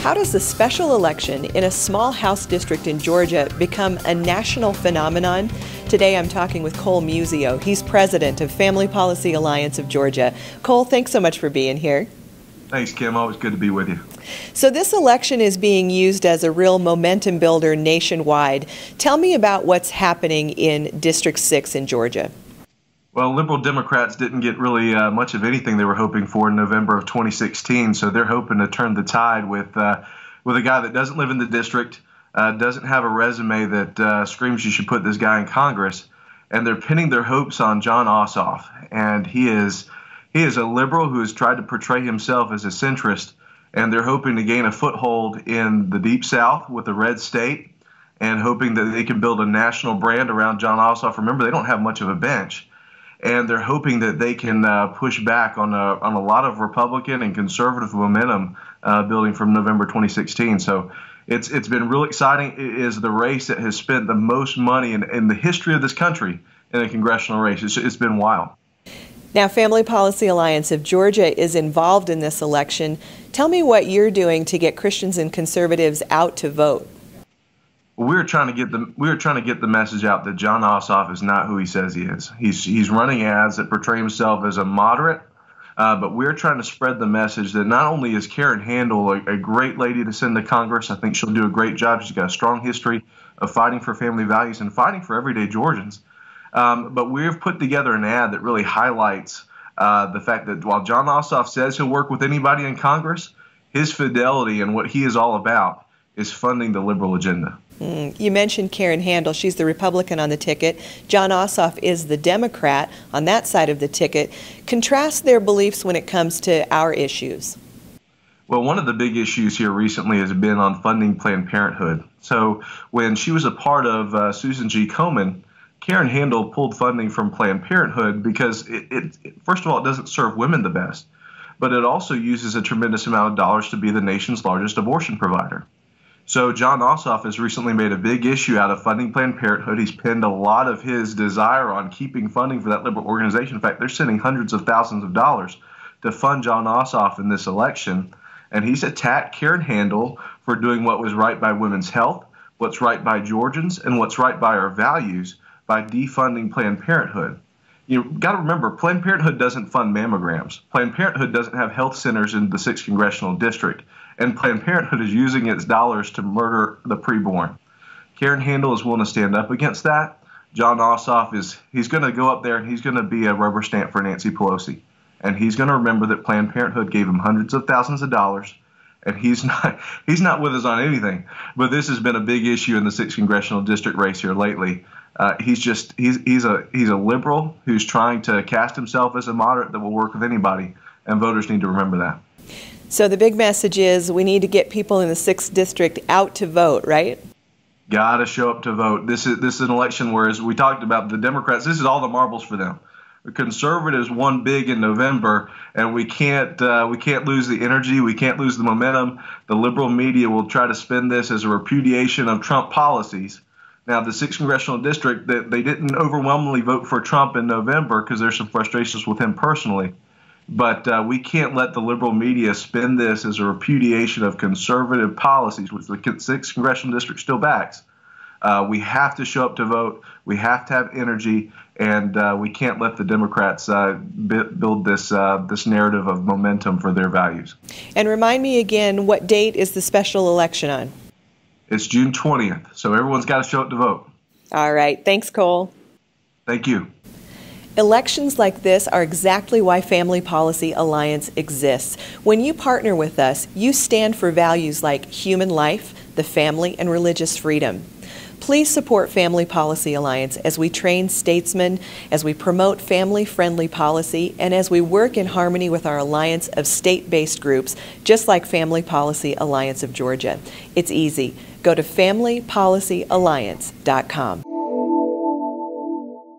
How does a special election in a small House district in Georgia become a national phenomenon? Today I'm talking with Cole Muzio. He's president of Family Policy Alliance of Georgia. Cole, thanks so much for being here. Thanks, Kim. Always good to be with you. So this election is being used as a real momentum builder nationwide. Tell me about what's happening in District 6 in Georgia. Well, liberal Democrats didn't get really much of anything they were hoping for in November of 2016, so they're hoping to turn the tide with a guy that doesn't live in the district, doesn't have a resume that screams you should put this guy in Congress, and they're pinning their hopes on Jon Ossoff. And he is a liberal who has tried to portray himself as a centrist, and they're hoping to gain a foothold in the Deep South with a red state and hoping that they can build a national brand around Jon Ossoff. Remember, they don't have much of a bench. And they're hoping that they can push back on a lot of Republican and conservative momentum building from November 2016. So it's been real exciting. It is the race that has spent the most money in the history of this country in a congressional race. It's been wild. Now, Family Policy Alliance of Georgia is involved in this election. Tell me what you're doing to get Christians and conservatives out to vote. Well, we were trying to get the message out that Jon Ossoff is not who he says he is. He's running ads that portray himself as a moderate, but we're trying to spread the message that not only is Karen Handel a great lady to send to Congress, I think she'll do a great job. She's got a strong history of fighting for family values and fighting for everyday Georgians. But we've put together an ad that really highlights the fact that while Jon Ossoff says he'll work with anybody in Congress, his fidelity and what he is all about is funding the liberal agenda. You mentioned Karen Handel. She's the Republican on the ticket. Jon Ossoff is the Democrat on that side of the ticket. Contrast their beliefs when it comes to our issues. Well, one of the big issues here recently has been on funding Planned Parenthood. So when she was a part of Susan G. Komen, Karen Handel pulled funding from Planned Parenthood because first of all, it doesn't serve women the best, but it also uses a tremendous amount of dollars to be the nation's largest abortion provider. So Jon Ossoff has recently made a big issue out of funding Planned Parenthood. He's pinned a lot of his desire on keeping funding for that liberal organization. In fact, they're sending hundreds of thousands of dollars to fund Jon Ossoff in this election. And he's attacked Karen Handel for doing what was right by women's health, what's right by Georgians, and what's right by our values by defunding Planned Parenthood. You've got to remember, Planned Parenthood doesn't fund mammograms. Planned Parenthood doesn't have health centers in the 6th Congressional District. And Planned Parenthood is using its dollars to murder the preborn. Karen Handel is willing to stand up against that. Jon Ossoff he's going to go up there and he's going to be a rubber stamp for Nancy Pelosi. And he's going to remember that Planned Parenthood gave him hundreds of thousands of dollars. And he's not with us on anything. But this has been a big issue in the 6th Congressional District race here lately. He's a liberal who's trying to cast himself as a moderate that will work with anybody. And voters need to remember that. So the big message is we need to get people in the 6th district out to vote, right? Got to show up to vote. This is an election where, as we talked about, the Democrats, this is all the marbles for them. The conservatives won big in November, and we can't lose the energy. We can't lose the momentum. The liberal media will try to spin this as a repudiation of Trump policies. Now, the 6th Congressional District, they didn't overwhelmingly vote for Trump in November because there's some frustrations with him personally. But we can't let the liberal media spin this as a repudiation of conservative policies, which the 6th Congressional District still backs. We have to show up to vote. We have to have energy, and we can't let the Democrats build this narrative of momentum for their values. And remind me again, what date is the special election on? It's June 20th, so everyone's got to show up to vote. All right. Thanks, Cole. Thank you. Elections like this are exactly why Family Policy Alliance exists. When you partner with us, you stand for values like human life, the family, and religious freedom. Please support Family Policy Alliance as we train statesmen, as we promote family-friendly policy, and as we work in harmony with our alliance of state-based groups, just like Family Policy Alliance of Georgia. It's easy. Go to familypolicyalliance.com.